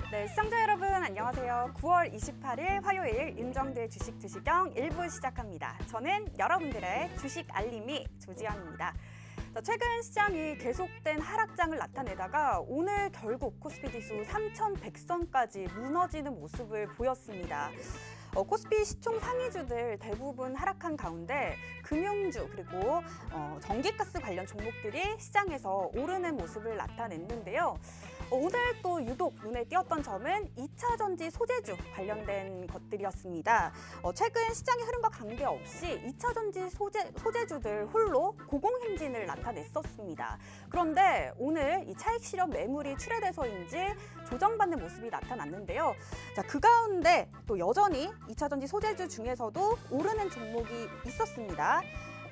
네, 시청자 여러분 안녕하세요. 9월 28일 화요일 윤정두의 주식 투시경 1부 시작합니다. 저는 여러분들의 주식 알림이 조지현입니다. 최근 시장이 계속된 하락장을 나타내다가 오늘 결국 코스피 지수 3,100선까지 무너지는 모습을 보였습니다. 코스피 시총 상위주들 대부분 하락한 가운데 금융주 그리고 전기가스 관련 종목들이 시장에서 오르는 모습을 나타냈는데요. 오늘 또 유독 눈에 띄었던 점은 2차 전지 소재주 관련된 것들이었습니다. 최근 시장의 흐름과 관계없이 2차 전지 소재주들 홀로 고공행진을 나타냈었습니다. 그런데 오늘 이 차익 실현 매물이 출회돼서인지 조정받는 모습이 나타났는데요. 자, 그 가운데 또 여전히 2차 전지 소재주 중에서도 오르는 종목이 있었습니다.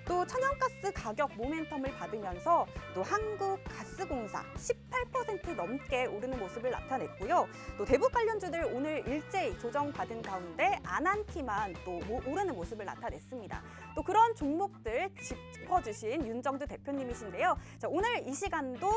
또 천연가스 가격 모멘텀을 받으면서 또 한국가스공사 18% 넘게 오르는 모습을 나타냈고요. 또 대북 관련주들 오늘 일제히 조정받은 가운데 아난티만 또 오르는 모습을 나타냈습니다. 또 그런 종목들 짚어주신 윤정두 대표님이신데요. 자, 오늘 이 시간도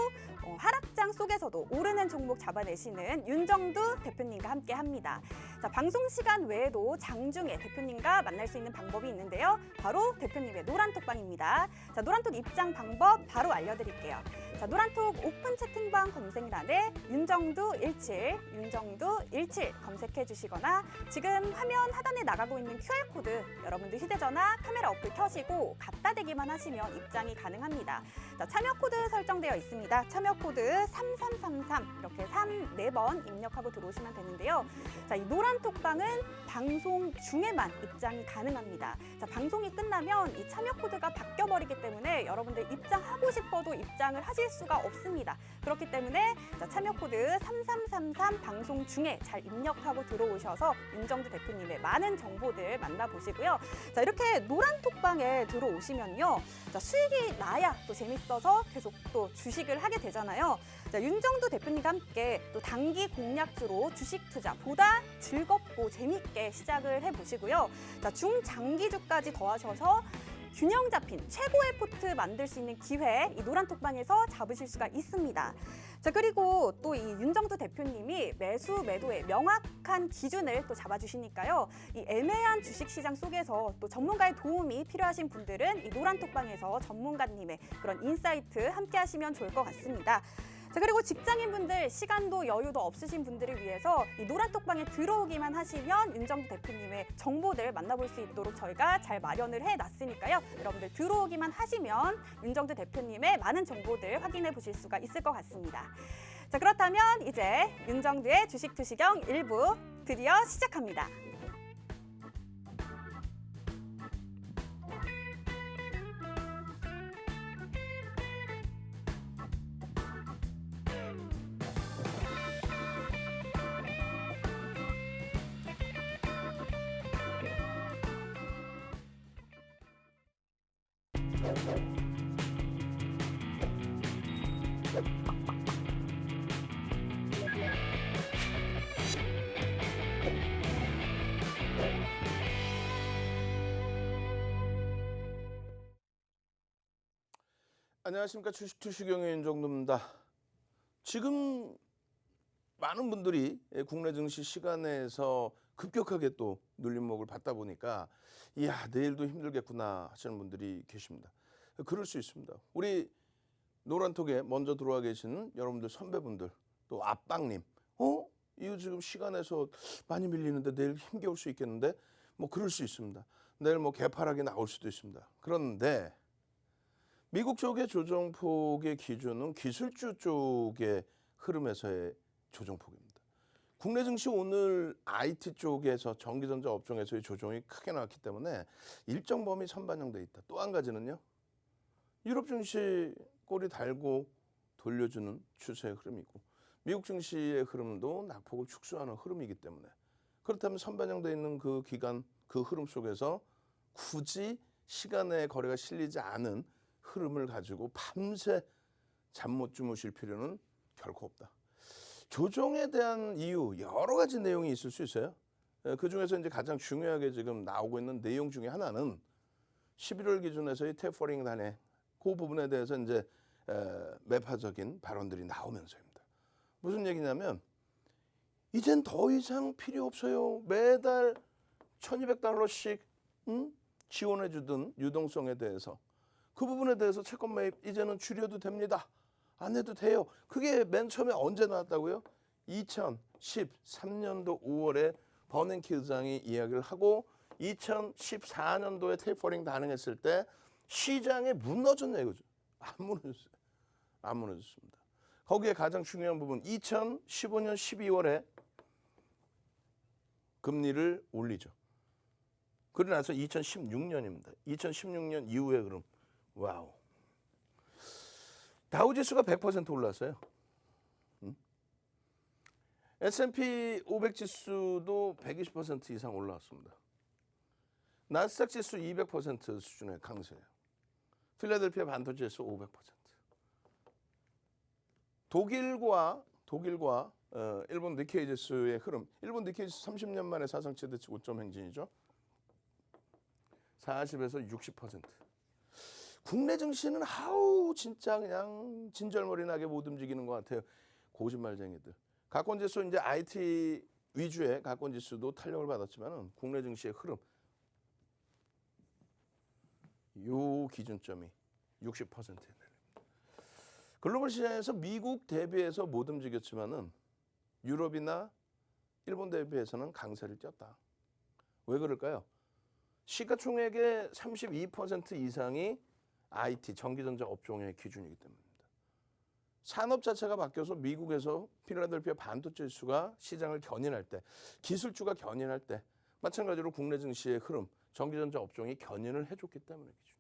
하락장 속에서도 오르는 종목 잡아내시는 윤정두 대표님과 함께합니다. 자, 방송 시간 외에도 장중에 대표님과 만날 수 있는 방법이 있는데요. 바로 대표님의 노란톡방입니다. 자, 노란톡 입장 방법 바로 알려드릴게요. 자, 노란톡 오픈 채팅방 검색란에 윤정두17, 윤정두17 검색해 주시거나 지금 화면 하단에 나가고 있는 QR코드 여러분들 휴대전화 카메라 어플 켜시고 갖다 대기만 하시면 입장이 가능합니다. 자, 참여 코드 설정되어 있습니다. 참여 코드 3333 이렇게 4번 입력하고 들어오시면 되는데요. 자, 이 노란톡방은 방송 중에만 입장이 가능합니다. 자, 방송이 끝나면 이 참여 코드가 바뀌어버리기 때문에 여러분들 입장하고 싶어도 입장을 하실 수가 없습니다. 그렇기 때문에 자, 참여 코드 3333 방송 중에 잘 입력하고 들어오셔서 윤정두 대표님의 많은 정보들 만나보시고요. 자, 이렇게 노란톡방에 들어오시면요. 자, 수익이 나야 또 재밌어서 계속 또 주식을 하게 되잖아요. 자, 윤정두 대표님과 함께 또 단기 공략주로 주식 투자 보다 즐겁고 재밌게 시작을 해보시고요. 자, 중장기주까지 더하셔서 균형 잡힌 최고의 포트 만들 수 있는 기회 이 노란톡방에서 잡으실 수가 있습니다. 자, 그리고 또 이 윤정두 대표님이 매수 매도의 명확한 기준을 또 잡아주시니까요. 이 애매한 주식시장 속에서 또 전문가의 도움이 필요하신 분들은 이 노란톡방에서 전문가님의 그런 인사이트 함께 하시면 좋을 것 같습니다. 자, 그리고 직장인분들 시간도 여유도 없으신 분들을 위해서 이 노란톡방에 들어오기만 하시면 윤정두 대표님의 정보들 만나볼 수 있도록 저희가 잘 마련을 해놨으니까요. 여러분들 들어오기만 하시면 윤정두 대표님의 많은 정보들 확인해 보실 수가 있을 것 같습니다. 자, 그렇다면 이제 윤정두의 주식 투시경 1부 드디어 시작합니다. 안녕하십니까. 주식 투시경의 윤정두입니다. 지금 많은 분들이 국내 증시 시간에서 급격하게 또 눌림목을 받다 보니까 이야, 내일도 힘들겠구나 하시는 분들이 계십니다. 그럴 수 있습니다. 우리 노란톡에 먼저 들어와 계시는 여러분들 선배분들, 또 앞방님, 이거 지금 시간에서 많이 밀리는데 내일 힘겨울 수 있겠는데? 뭐 그럴 수 있습니다. 내일 뭐 개파락이 나올 수도 있습니다. 그런데 미국 쪽의 조정폭의 기준은 기술주 쪽의 흐름에서의 조정폭입니다. 국내 증시 오늘 IT 쪽에서 전기전자 업종에서의 조정이 크게 나왔기 때문에 일정 범위 선반영돼 있다. 또 한 가지는요. 유럽 증시 꼬리 달고 돌려주는 추세의 흐름이고 미국 증시의 흐름도 낙폭을 축소하는 흐름이기 때문에 그렇다면 선반영돼 있는 그 기간, 그 흐름 속에서 굳이 시간의 거래가 실리지 않은 흐름을 가지고 밤새 잠 못 주무실 필요는 결코 없다. 조정에 대한 이유 여러 가지 내용이 있을 수 있어요. 그 중에서 이제 가장 중요하게 지금 나오고 있는 내용 중에 하나는 11월 기준에서의 테이퍼링 단행 그 부분에 대해서 이제 매파적인 발언들이 나오면서입니다. 무슨 얘기냐면 이젠 더 이상 필요 없어요. 매달 $1,200씩 지원해 주던 유동성에 대해서 그 부분에 대해서 채권 매입 이제는 줄여도 됩니다. 안 해도 돼요. 그게 맨 처음에 언제 나왔다고요? 2013년도 5월에 버냉키 의장이 이야기를 하고 2014년도에 테이퍼링 가능했을 때 시장에 무너졌냐 이거죠. 안 무너졌어요. 안 무너졌습니다. 거기에 가장 중요한 부분 2015년 12월에 금리를 올리죠. 그러고 나서 2016년입니다. 2016년 이후에 그럼 와우. 다우지수가 100% 올랐어요. S&P 500 지수도 120% 이상 올라왔습니다. 나스닥 지수 200% 수준의 강세예요. 필라델피아 반도체 지수 500%. 독일과 일본 니케이 지수의 흐름. 일본 니케이 지수 30년 만에 사상 최대치 고점 행진이죠. 40에서 60%. 국내 증시는 진짜 그냥 진절머리 나게 못 움직이는 것 같아요. 거짓말쟁이들. 가권 지수 이제 IT 위주의 가권 지수도 탄력을 받았지만은 국내 증시의 흐름 요 기준점이 60%에 내립니다. 글로벌 시장에서 미국 대비해서 못 움직였지만은 유럽이나 일본 대비해서는 강세를 띄었다. 왜 그럴까요? 시가총액의 32% 이상이 IT 전기전자 업종의 기준이기 때문입니다. 산업 자체가 바뀌어서 미국에서 필라델피아 반도체 지수가 시장을 견인할 때, 기술주가 견인할 때 마찬가지로 국내 증시의 흐름, 전기전자 업종이 견인을 해줬기 때문에 기준.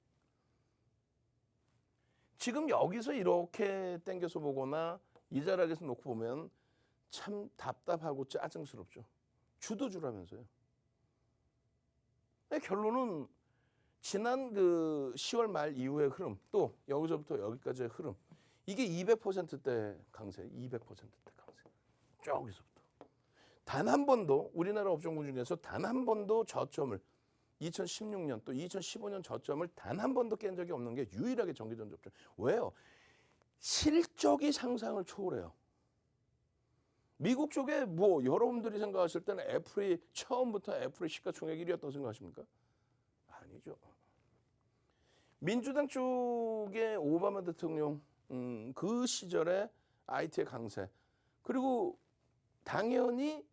지금 여기서 이렇게 땡겨서 보거나 이 자락에서 놓고 보면 참 답답하고 짜증스럽죠. 주도 주라면서요. 결론은 지난 그 10월 말 이후의 흐름, 또 여기서부터 여기까지의 흐름, 이게 200%대 강세, 200%대 강세. 저기서부터. 단 한 번도 우리나라 업종군 중에서 단 한 번도 저점을 2016년 또 2015년 저점을 단 한 번도 깬 적이 없는 게 유일하게 전기전자 업종. 왜요? 실적이 상상을 초월해요. 미국 쪽에 뭐 여러분들이 생각하실 때는 애플이 처음부터 애플의 시가총액 1위였다고 생각하십니까? 아니죠. 민주당 쪽에 오바마 대통령 그 시절에 IT의 강세, 그리고 당연히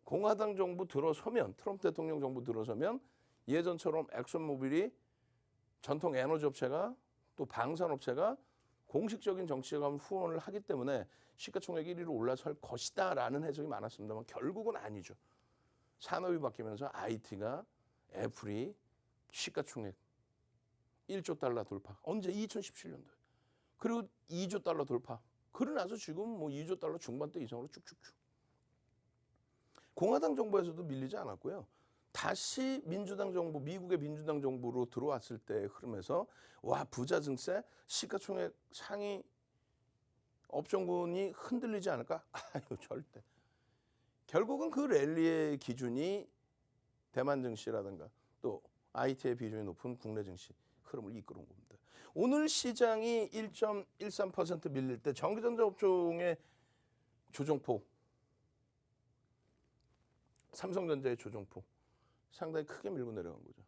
공화당 정부 들어서면, 트럼프 대통령 정부 들어서면 예전처럼 엑슨모빌이 전통 에너지 업체가 또 방산업체가 공식적인 정치자금 후원을 하기 때문에 시가총액 1위로 올라설 것이다라는 해석이 많았습니다만 결국은 아니죠. 산업이 바뀌면서 IT가 애플이 시가총액 1조 달러 돌파. 언제? 2017년도에. 그리고 2조 달러 돌파. 그러고 나서 지금 뭐 2조 달러 중반대 이상으로 쭉쭉쭉. 공화당 정부에서도 밀리지 않았고요. 다시 민주당 정부, 미국의 민주당 정부로 들어왔을 때의 흐름에서 와, 부자 증세, 시가총액 상위 업종군이 흔들리지 않을까? 아유, 절대. 결국은 그 랠리의 기준이 대만 증시라든가 또 IT의 비중이 높은 국내 증시 흐름을 이끌어온 겁니다. 오늘 시장이 1.13% 밀릴 때 전기전자 업종의 조정폭, 삼성전자의 조정폭 상당히 크게 밀고 내려간 거죠.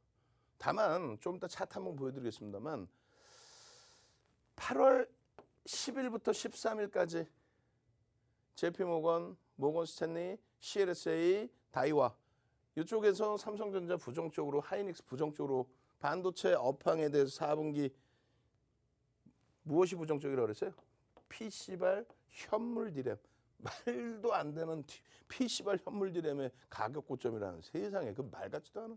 다만 좀 이따 차트 한번 보여드리겠습니다만 8월 10일부터 13일까지 JP모건, 모건스탠리, CLSA, 다이와 이쪽에서 삼성전자 부정적으로, 하이닉스 부정적으로 반도체 업황에 대해서 4분기 무엇이 부정적이라고 그랬어요? PC발 현물 디램. 말도 안 되는 PC발 현물 디램의 가격 고점이라는 세상에 그 말 같지도 않은.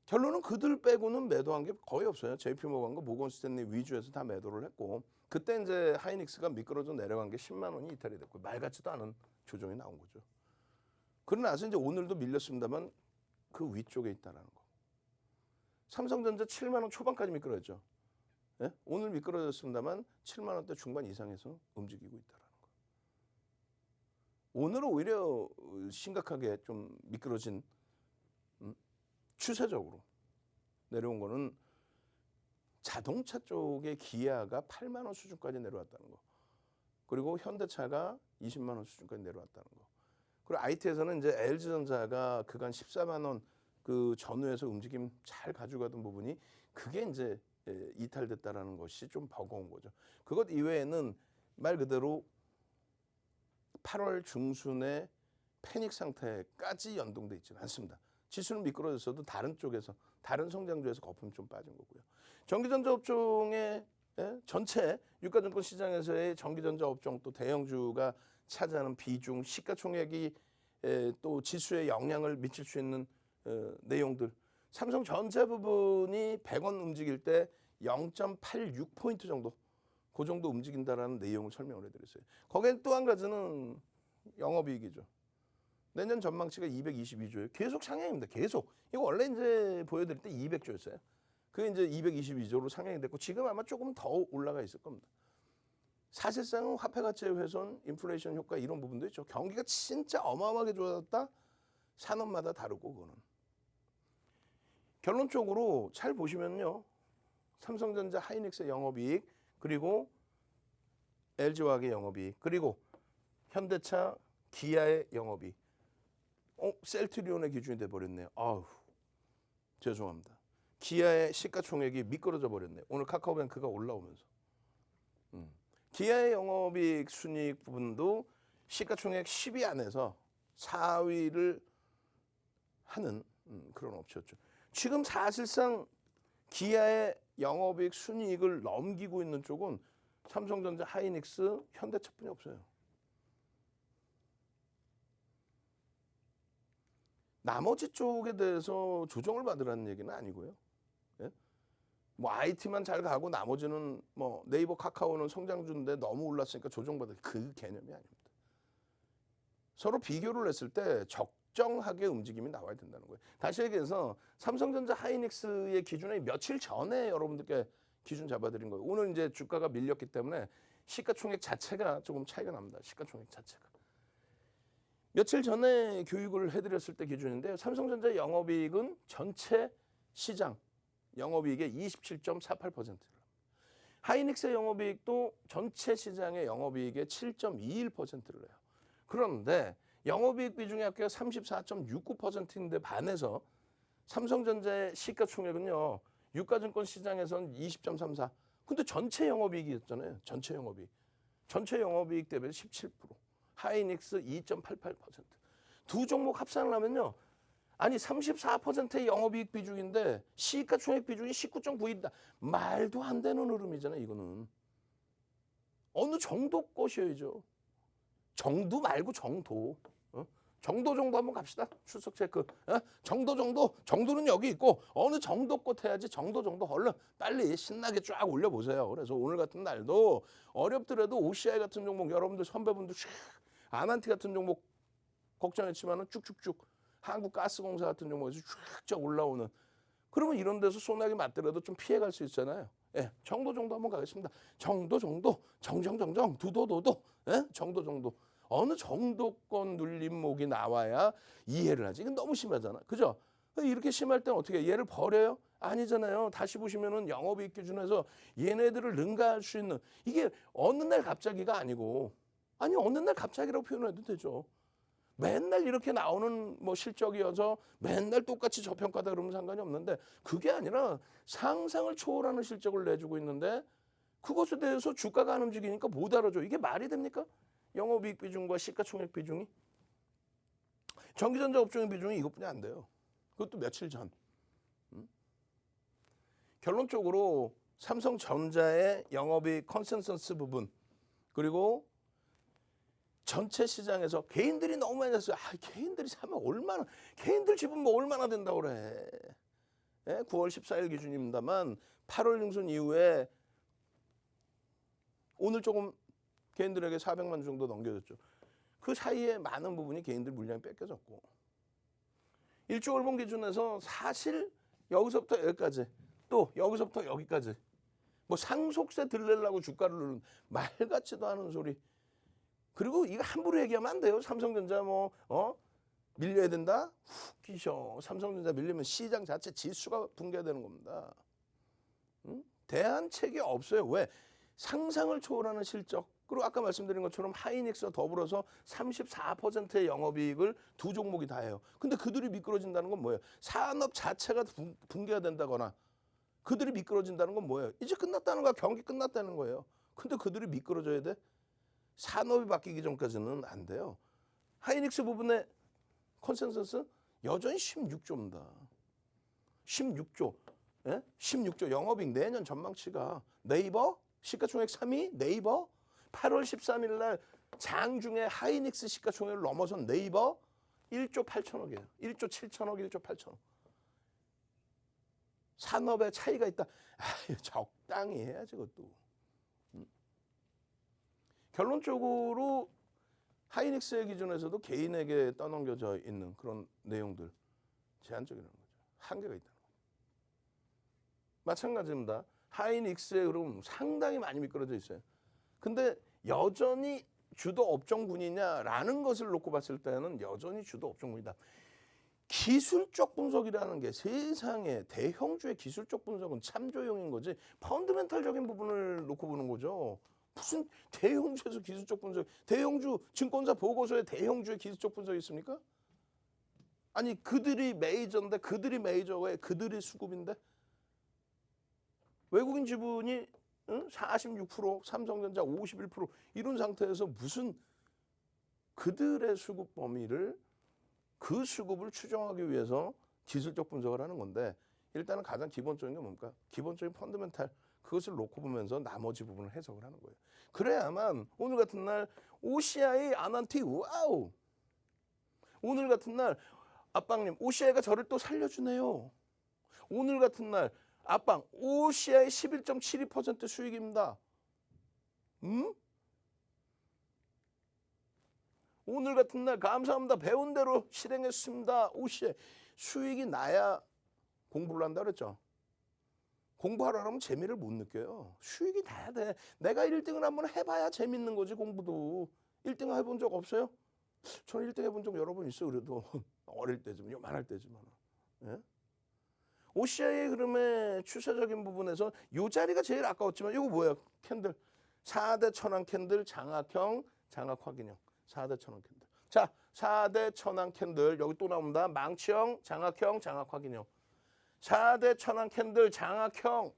결론은 그들 빼고는 매도한 게 거의 없어요. JP모건과 모건스탠리 위주에서 다 매도를 했고 그때 이제 하이닉스가 미끄러져 내려간 게 10만 원이 이탈이 됐고 말 같지도 않은 조정이 나온 거죠. 그러고 나서 이제 오늘도 밀렸습니다만 그 위쪽에 있다라는 거. 삼성전자 7만 원 초반까지 미끄러졌죠. 예? 오늘 미끄러졌습니다만 7만 원대 중반 이상에서 움직이고 있다라는 거. 오늘은 오히려 심각하게 좀 미끄러진 추세적으로 내려온 거는 자동차 쪽의 기아가 8만 원 수준까지 내려왔다는 거. 그리고 현대차가 20만 원 수준까지 내려왔다는 거. 그리고 IT에서는 이제 LG전자가 그간 14만 원 그 전후에서 움직임 잘 가져가던 부분이 그게 이제 이탈됐다라는 것이 좀 버거운 거죠. 그것 이외에는 말 그대로 8월 중순에 패닉 상태까지 연동돼 있지는 않습니다. 지수는 미끄러졌어도 다른 쪽에서 다른 성장주에서 거품이 좀 빠진 거고요. 전기전자 업종의 전체 유가증권 시장에서의 전기전자 업종 또 대형주가 차지하는 비중, 시가총액이 또 지수에 영향을 미칠 수 있는 내용들. 삼성전자 부분이 100원 움직일 때 0.86포인트 정도 그 정도 움직인다라는 내용을 설명을 해드렸어요. 거기에 또 한 가지는 영업이익이죠. 내년 전망치가 222조예요. 계속 상향입니다. 계속. 이거 원래 이제 보여드릴 때 200조였어요. 그게 이제 222조로 상향이 됐고 지금 아마 조금 더 올라가 있을 겁니다. 사실상은 화폐 가치의 훼손, 인플레이션 효과 이런 부분도 있죠. 경기가 진짜 어마어마하게 좋아졌다. 산업마다 다르고 그거는. 결론적으로 잘 보시면요. 삼성전자 하이닉스의 영업이익 그리고 LG화학의 영업이익 그리고 현대차 기아의 영업이익 셀트리온의 기준이 돼버렸네요. 아우 죄송합니다. 기아의 시가총액이 미끄러져 버렸네요. 오늘 카카오뱅크가 올라오면서 기아의 영업이익 순이익 부분도 시가총액 10위 안에서 4위를 하는 그런 업체였죠. 지금 사실상 기아의 영업이익 순이익을 넘기고 있는 쪽은 삼성전자, 하이닉스, 현대차뿐이 없어요. 나머지 쪽에 대해서 조정을 받으라는 얘기는 아니고요. 예? 뭐 IT만 잘 가고 나머지는 뭐 네이버, 카카오는 성장주인데 너무 올랐으니까 조정받을 그 개념이 아닙니다. 서로 비교를 했을 때 적정하게 움직임이 나와야 된다는 거예요. 다시 얘기해서 삼성전자, 하이닉스의 기준에 며칠 전에 여러분들께 기준 잡아드린 거예요. 오늘 이제 주가가 밀렸기 때문에 시가총액 자체가 조금 차이가 납니다. 시가총액 자체가. 며칠 전에 교육을 해드렸을 때 기준인데요. 삼성전자 영업이익은 전체 시장 영업이익의 27.48%를 하이닉스의 영업이익도 전체 시장의 영업이익의 7.21%를 해요. 그런데 영업이익 비중이 아까 34.69%인데 반해서 삼성전자의 시가총액은요. 유가증권 시장에서는 20.34. 근데 전체 영업이익이었잖아요. 전체 영업이익. 전체 영업이익 대비 17%. 하이닉스 2.88%. 두 종목 합산을 하면요. 아니 34%의 영업이익 비중인데 시가총액 비중이 19.9이다. 말도 안 되는 흐름이잖아요. 이거는. 어느 정도 것이어야죠. 정도 말고 정도. 정도 한번 갑시다. 출석 체크. 정도는 여기 있고 어느 정도 것 해야지 정도 얼른 빨리 신나게 쫙 올려보세요. 그래서 오늘 같은 날도 어렵더라도 OCI 같은 종목 여러분들 선배분들 아난티 같은 종목 걱정했지만은 쭉쭉쭉 한국가스공사 같은 종목에서 쭉 올라오는 그러면 이런 데서 소나기 맞더라도 좀 피해갈 수 있잖아요. 예, 정도 한번 가겠습니다. 정정, 두도도도, 예? 정도. 어느 정도권 눌림목이 나와야 이해를 하지. 이건 너무 심하잖아. 그죠? 이렇게 심할 땐 어떻게 해? 얘를 버려요? 아니잖아요. 다시 보시면은 영업이익 기준에서 얘네들을 능가할 수 있는 이게 어느 날 갑자기가 아니고 아니 어느 날 갑자기라고 표현해도 되죠. 맨날 이렇게 나오는 뭐 실적이어서 맨날 똑같이 저평가다 그러면 상관이 없는데 그게 아니라 상상을 초월하는 실적을 내주고 있는데 그것에 대해서 주가가 안 움직이니까 못 알아줘. 이게 말이 됩니까? 영업이익 비중과 시가총액 비중이 전기전자 업종의 비중이 이것뿐이 안 돼요. 그것도 며칠 전. 결론적으로 삼성전자의 영업이익 컨센서스 부분 그리고 전체 시장에서 개인들이 너무 많이 샀어요. 개인들이 사면 얼마나 개인들 지분 뭐 얼마나 된다고 그래. 예? 9월 14일 기준입니다만 8월 중순 이후에 오늘 조금 개인들에게 400만 정도 넘겨졌죠. 그 사이에 많은 부분이 개인들 물량이 뺏겨졌고 1조 월봉 기준에서 사실 여기서부터 여기까지 또 여기서부터 여기까지 뭐 상속세 들내려고 주가를 누르는 말 같지도 않은 소리. 그리고 이거 함부로 얘기하면 안 돼요. 삼성전자 밀려야 된다? 훅 끼셔. 삼성전자 밀리면 시장 자체 지수가 붕괴되는 겁니다. 대안책이 없어요. 왜? 상상을 초월하는 실적 그리고 아까 말씀드린 것처럼 하이닉스와 더불어서 34%의 영업이익을 두 종목이 다 해요. 근데 그들이 미끄러진다는 건 뭐예요? 산업 자체가 붕괴가 된다거나 그들이 미끄러진다는 건 뭐예요? 이제 끝났다는 거야. 경기 끝났다는 거예요. 근데 그들이 미끄러져야 돼? 산업이 바뀌기 전까지는 안 돼요. 하이닉스 부분의 컨센서스 여전히 16조입니다. 16조. 예? 16조 영업이익 내년 전망치가 네이버 시가총액 3위 네이버 8월 13일 날 장중에 하이닉스 시가총액을 넘어선 네이버 1조 8천억이에요. 1조 7천억, 1조 8천억. 산업의 차이가 있다. 아유, 적당히 해야지 그것도. 결론적으로 하이닉스의 기준에서도 개인에게 떠넘겨져 있는 그런 내용들 제한적이라는 거죠. 한계가 있다는 거죠. 마찬가지입니다. 하이닉스의 흐름 상당히 많이 미끄러져 있어요. 근데 여전히 주도 업종군이냐라는 것을 놓고 봤을 때는 여전히 주도 업종군이다. 기술적 분석이라는 게 세상에 대형주의 기술적 분석은 참조용인 거지 펀드멘탈적인 부분을 놓고 보는 거죠. 무슨 대형주에서 기술적 분석, 대형주 증권사 보고서에 대형주의 기술적 분석이 있습니까? 아니 그들이 메이저인데 그들이 메이저에 그들이 수급인데 외국인 지분이 46%, 삼성전자 51% 이런 상태에서 무슨 그들의 수급 범위를 그 수급을 추정하기 위해서 기술적 분석을 하는 건데 일단은 가장 기본적인 게 뭡니까? 기본적인 펀더멘탈 그것을 놓고 보면서 나머지 부분을 해석을 하는 거예요. 그래야만 오늘 같은 날 OCI 아난티 와우 오늘 같은 날 아빵님 OCI가 저를 또 살려주네요. 오늘 같은 날 아빵 OCI 11.72% 수익입니다. 오늘 같은 날 감사합니다. 배운 대로 실행했습니다. OCI 수익이 나야 공부를 한다 그랬죠. 공부하러 하면 재미를 못 느껴요. 수익이 나야 돼. 내가 1등을 한번 해봐야 재밌는 거지 공부도. 1등 해본 적 없어요? 저는 1등 해본 적 여러 번 있어요. 그래도 어릴 때좀 요만할 때지만. 예? OCI의 흐름의 추세적인 부분에서 이 자리가 제일 아까웠지만 이거 뭐예요? 캔들. 4대 천왕 캔들 장악형 장악 확인형. 4대 천왕 캔들. 자 4대 천왕 캔들 여기 또 나옵니다. 망치형 장악형 장악 확인형. 4대 천왕 캔들 장악형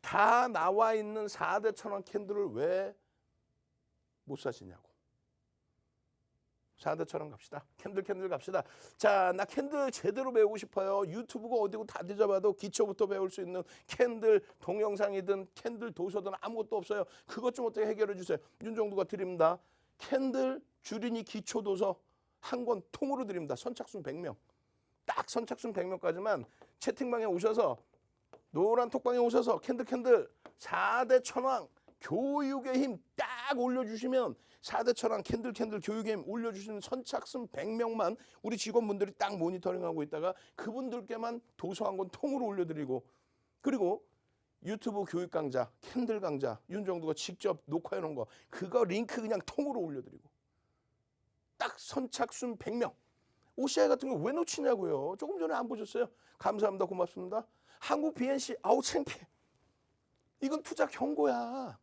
다 나와 있는 4대 천왕 캔들을 왜 못 사시냐고. 4대 천왕 갑시다. 캔들 갑시다. 자, 나 캔들 제대로 배우고 싶어요. 유튜브가 어디고 다 뒤져봐도 기초부터 배울 수 있는 캔들 동영상이든 캔들 도서든 아무것도 없어요. 그것 좀 어떻게 해결해 주세요. 윤정두가 드립니다. 캔들 주린이 기초 도서 한 권 통으로 드립니다. 선착순 100명. 딱 선착순 100명까지만 채팅방에 오셔서 노란 톡방에 오셔서 캔들 4대 천왕 교육의 힘 딱 올려주시면 4대 천왕 캔들 교육의 힘 올려주시는 선착순 100명만 우리 직원분들이 딱 모니터링하고 있다가 그분들께만 도서 한 권 통으로 올려드리고 그리고 유튜브 교육 강좌 캔들 강좌 윤정두가 직접 녹화해 놓은 거 그거 링크 그냥 통으로 올려드리고 딱 선착순 100명 OCI 같은 거 왜 놓치냐고요. 조금 전에 안 보셨어요? 감사합니다. 고맙습니다. 한국 BNC 아우 창피해. 이건 투자 경고야.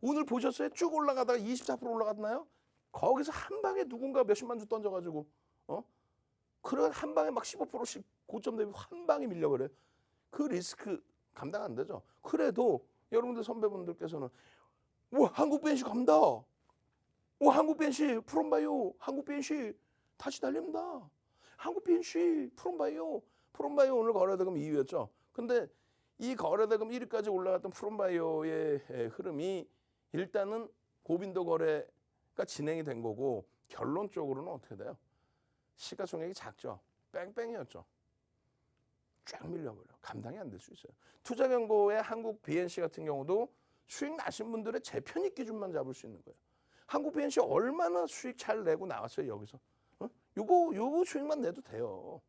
오늘 보셨어요? 쭉 올라가다가 24% 올라갔나요? 거기서 한 방에 누군가 몇십만 주 던져가지고 그래 한 방에 막 15%씩 고점 대비 한 방에 밀려버려요. 그 리스크 감당 안 되죠. 그래도 여러분들 선배분들께서는 와 한국 BNC 간다. 와 한국 BNC 프롬바이오 한국 BNC 다시 달립니다. 한국 BNC 프롬바이오 오늘 거래대금 2위였죠. 근데 이 거래대금 1위까지 올라갔던 프롬바이오의 흐름이 일단은 고빈도 거래가 진행이 된 거고 결론적으로는 어떻게 돼요? 시가총액이 작죠. 뺑뺑이었죠. 쫙 밀려버려. 감당이 안 될 수 있어요. 투자경고의 한국 BNC 같은 경우도 수익 나신 분들의 재편입 기준만 잡을 수 있는 거예요. 한국 BNC 얼마나 수익 잘 내고 나왔어요 여기서. 요거 수익만 내도 돼요.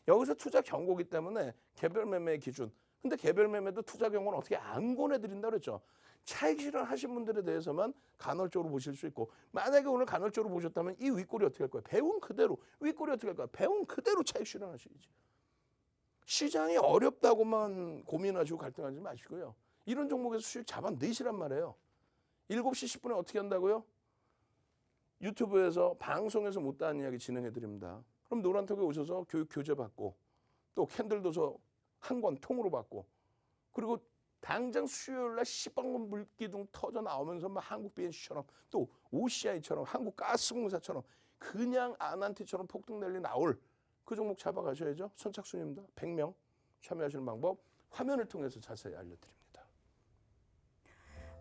여기서 투자 경고기 때문에 개별 매매 기준. 근데 개별 매매도 투자 경고는 어떻게 안 권해드린다 그랬죠. 차익 실현하신 분들에 대해서만 간헐적으로 보실 수 있고 만약에 오늘 간헐적으로 보셨다면 이 윗골이 어떻게 할 거예요? 배운 그대로. 윗골이 어떻게 할 거예요? 배운 그대로 차익 실현하시지. 시장이 어렵다고만 고민하시고 갈등하지 마시고요. 이런 종목에서 수익 잡아내시란 말이에요. 7시 10분에 어떻게 한다고요? 유튜브에서 방송에서 못다한 이야기 진행해 드립니다. 그럼 노란톡에 오셔서 교육 교재 받고 또 캔들 도서 한 권 통으로 받고 그리고 당장 수요일 날 시방금 물기둥 터져 나오면서 막 한국 BNC처럼 또 OCI처럼 한국가스공사처럼 그냥 아난티처럼 폭등 랠리 나올 그 종목 잡아가셔야죠. 선착순입니다. 100명 참여하시는 방법 화면을 통해서 자세히 알려드립니다.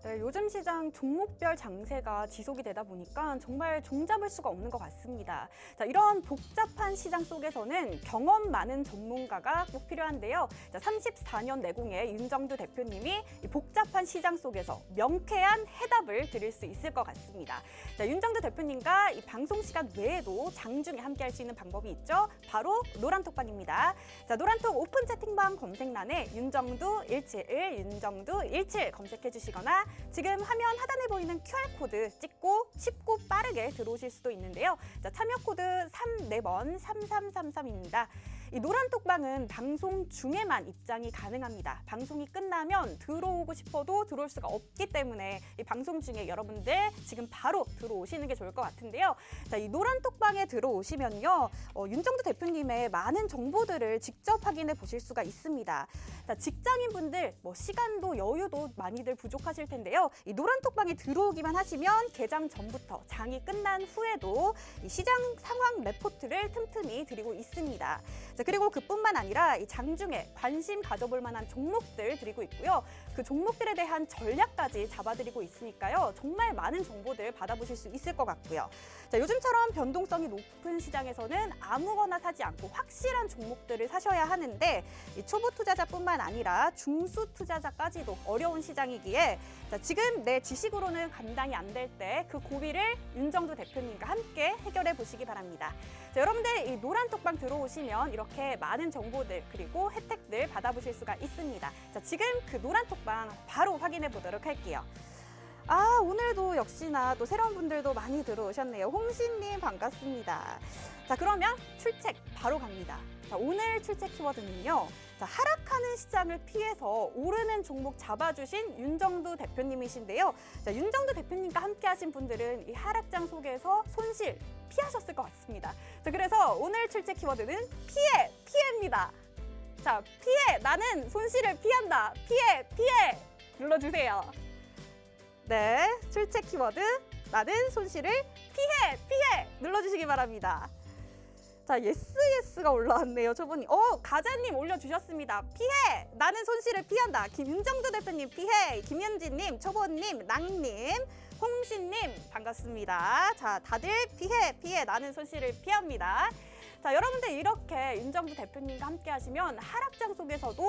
네, 요즘 시장 종목별 장세가 지속이 되다 보니까 정말 종잡을 수가 없는 것 같습니다. 자, 이런 복잡한 시장 속에서는 경험 많은 전문가가 꼭 필요한데요. 자, 34년 내공의 윤정두 대표님이 이 복잡한 시장 속에서 명쾌한 해답을 드릴 수 있을 것 같습니다. 자, 윤정두 대표님과 이 방송 시간 외에도 장중에 함께할 수 있는 방법이 있죠. 바로 노란톡방입니다. 자, 노란톡 오픈 채팅방 검색란에 윤정두 171, 윤정두 17 검색해 주시거나 지금 화면 하단에 보이는 QR코드 찍고 쉽고 빠르게 들어오실 수도 있는데요. 자, 참여 코드 34번 3333입니다. 이 노란톡방은 방송 중에만 입장이 가능합니다. 방송이 끝나면 들어오고 싶어도 들어올 수가 없기 때문에 이 방송 중에 여러분들 지금 바로 들어오시는 게 좋을 것 같은데요. 자, 이 노란톡방에 들어오시면요. 윤정두 대표님의 많은 정보들을 직접 확인해 보실 수가 있습니다. 자, 직장인분들 시간도 여유도 많이들 부족하실 텐데요. 이 노란톡방에 들어오기만 하시면 개장 전부터 장이 끝난 후에도 이 시장 상황 레포트를 틈틈이 드리고 있습니다. 자, 그리고 그뿐만 아니라 이 장중에 관심 가져볼 만한 종목들 드리고 있고요. 그 종목들에 대한 전략까지 잡아드리고 있으니까요. 정말 많은 정보들 받아보실 수 있을 것 같고요. 자, 요즘처럼 변동성이 높은 시장에서는 아무거나 사지 않고 확실한 종목들을 사셔야 하는데 이 초보 투자자뿐만 아니라 중수 투자자까지도 어려운 시장이기에 자, 지금 내 지식으로는 감당이 안 될 때 그 고비를 윤정두 대표님과 함께 해결해 보시기 바랍니다. 자, 여러분들 이 노란톡방 들어오시면 이렇게 많은 정보들 그리고 혜택들 받아보실 수가 있습니다. 자, 지금 그 노란톡방 바로 확인해 보도록 할게요. 아, 오늘도 역시나 또 새로운 분들도 많이 들어오셨네요. 홍신님 반갑습니다. 자, 그러면 출첵 바로 갑니다. 자, 오늘 출첵 키워드는요. 자, 하락하는 시장을 피해서 오르는 종목 잡아주신 윤정두 대표님이신데요. 자, 윤정두 대표님과 함께 하신 분들은 이 하락장 속에서 손실 피하셨을 것 같습니다. 자, 그래서 오늘 출첵 키워드는 피해입니다. 자, 피해, 나는 손실을 피한다. 피해 눌러주세요. 네, 출첵 키워드 나는 손실을 피해 눌러주시기 바랍니다. 자, 예스가 올라왔네요. 저분이 가자님 올려주셨습니다. 피해! 나는 손실을 피한다. 김윤정두 대표님 피해! 김현진님, 초보님, 낭님, 홍신님 반갑습니다. 자, 다들 피해! 나는 손실을 피합니다. 자, 여러분들 이렇게 윤정두 대표님과 함께 하시면 하락장 속에서도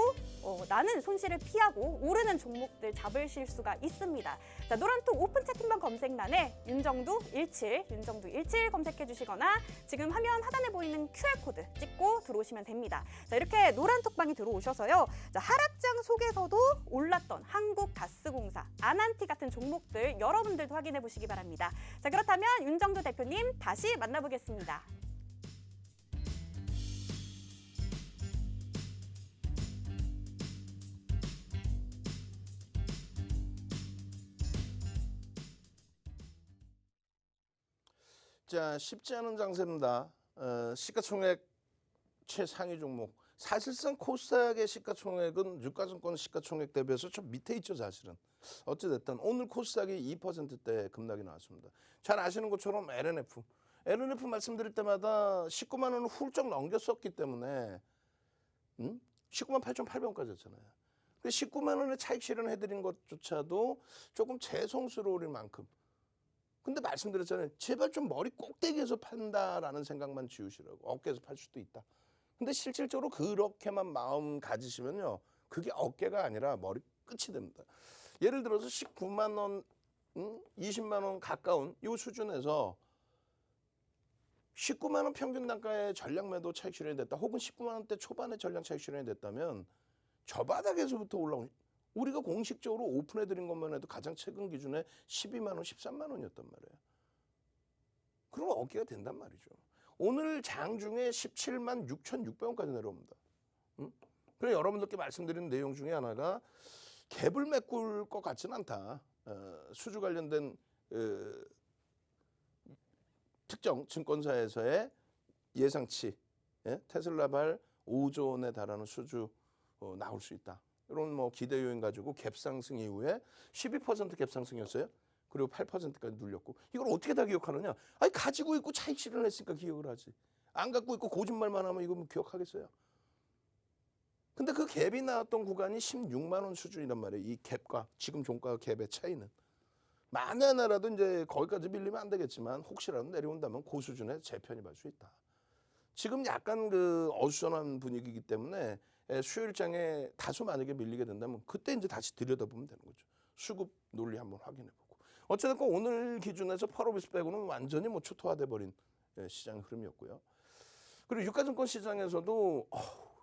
나는 손실을 피하고 오르는 종목들 잡으실 수가 있습니다. 자, 노란톡 오픈 채팅방 검색란에 윤정두 17 검색해 주시거나 지금 화면 하단에 보이는 QR코드 찍고 들어오시면 됩니다. 자, 이렇게 노란톡방에 들어오셔서요. 자, 하락장 속에서도 올랐던 한국가스공사, 아난티 같은 종목들 여러분들도 확인해 보시기 바랍니다. 자, 그렇다면 윤정두 대표님 다시 만나보겠습니다. 자, 쉽지 않은 장세입니다. 시가총액 최상위 종목. 사실상 코스닥의 시가총액은 유가증권 시가총액 대비해서 좀 밑에 있죠, 사실은. 어찌됐든 오늘 코스닥이 2%대 급락이 나왔습니다. 잘 아시는 것처럼 LNF 말씀드릴 때마다 19만 원을 훌쩍 넘겼었기 때문에 19만 8,800원까지 였잖아요. 19만 원의 차익 실현해드린 것조차도 조금 죄송스러울 만큼. 근데 말씀드렸잖아요. 제발 좀 머리 꼭대기에서 판다라는 생각만 지우시라고. 어깨에서 팔 수도 있다. 근데 실질적으로 그렇게만 마음 가지시면요. 그게 어깨가 아니라 머리 끝이 됩니다. 예를 들어서 19만 원, 20만 원 가까운 이 수준에서 19만 원 평균 단가의 전량 매도 차익 실현이 됐다. 혹은 19만 원대 초반에 전량 차익 실현이 됐다면 저 바닥에서부터 올라온 우리가 공식적으로 오픈해드린 것만 해도 가장 최근 기준에 12만 원, 13만 원이었단 말이에요. 그럼 어깨가 된단 말이죠. 오늘 장중에 17만 6,600원까지 내려옵니다. 그래서 여러분들께 말씀드린 내용 중에 하나가 갭을 메꿀 것 같지는 않다. 수주 관련된 특정 증권사에서의 예상치, 테슬라발 5조 원에 달하는 수주 나올 수 있다. 이런 뭐 기대 요인 가지고 갭 상승 이후에 12% 갭 상승이었어요. 그리고 8%까지 눌렸고, 이걸 어떻게 다 기억하느냐? 아니, 가지고 있고 차익 실현했으니까 기억을 하지. 안 갖고 있고 거짓말만 하면 이거 뭐 기억하겠어요? 근데 그 갭이 나왔던 구간이 16만 원 수준이란 말이에요. 이 갭과 지금 종가 갭의 차이는. 만에 하나라도 이제 거기까지 밀리면 안 되겠지만 혹시라도 내려온다면 그 수준에 재편입할 수 있다. 지금 약간 그 어수선한 분위기이기 때문에 수요일장에 다소 만약에 밀리게 된다면 그때 이제 다시 들여다보면 되는 거죠. 수급 논리 한번 확인해보고. 어쨌든 오늘 기준에서 8월비스 빼고는 완전히 뭐 초토화돼 버린 시장 흐름이었고요. 그리고 유가증권 시장에서도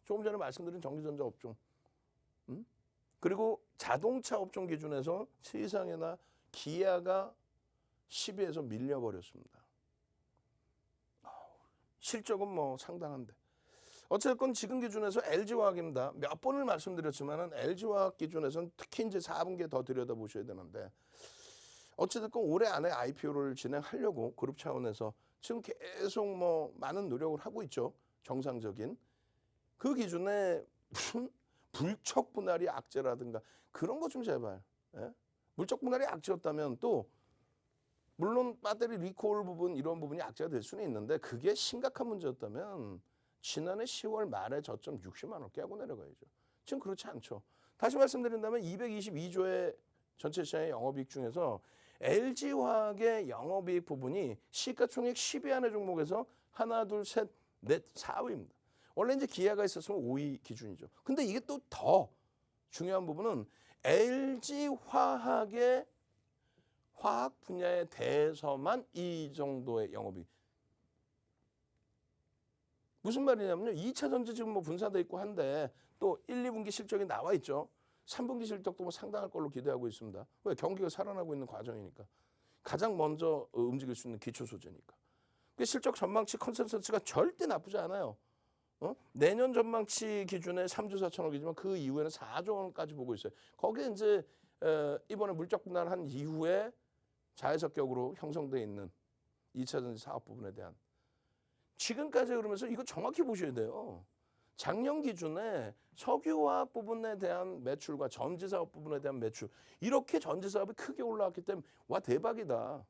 조금 전에 말씀드린 전기전자 업종, 그리고 자동차 업종 기준에서 세상에나 기아가 10위에서 밀려버렸습니다. 실적은 뭐 상당한데. 어쨌건 지금 기준에서 LG화학입니다. 몇 번을 말씀드렸지만은 LG화학 기준에서는 특히 이제 4분기에 더 들여다보셔야 되는데, 어쨌든 올해 안에 IPO를 진행하려고 그룹 차원에서 지금 계속 뭐 많은 노력을 하고 있죠. 정상적인. 그 기준에 무슨 물적 분할이 악재라든가 그런 거 좀 제발. 물적 분할이 악재였다면 또 물론 배터리 리콜 부분 이런 부분이 악재가 될 수는 있는데, 그게 심각한 문제였다면 지난해 10월 말에 저점 60만 원 깨고 내려가야죠. 지금 그렇지 않죠. 다시 말씀드린다면 222조의 전체 시장의 영업이익 중에서 LG화학의 영업이익 부분이 시가총액 10위 안의 종목에서 하나, 둘, 셋, 넷, 4위입니다. 원래 이제 기아가 있었으면 5위 기준이죠. 근데 이게 또 더 중요한 부분은 LG화학의 화학 분야에 대해서만 이 정도의 영업이익. 무슨 말이냐면요. 2차 전지 지금 뭐 분사돼 있고 한데 또 1, 2분기 실적이 나와 있죠. 3분기 실적도 뭐 상당할 걸로 기대하고 있습니다. 왜? 경기가 살아나고 있는 과정이니까. 가장 먼저 움직일 수 있는 기초 소재니까. 그 실적 전망치 컨센서스가 절대 나쁘지 않아요. 내년 전망치 기준에 3조 4천억이지만 그 이후에는 4조 원까지 보고 있어요. 거기에 이제 이번에 물적 분할한 이후에 자회사격으로 형성되어 있는 2차 전지 사업 부분에 대한, 지금까지 그러면서 이거 정확히 보셔야 돼요. 작년 기준에 석유화학 부분에 대한 매출과 전지사업 부분에 대한 매출, 이렇게 전지사업이 크게 올라왔기 때문에 와 대박이다.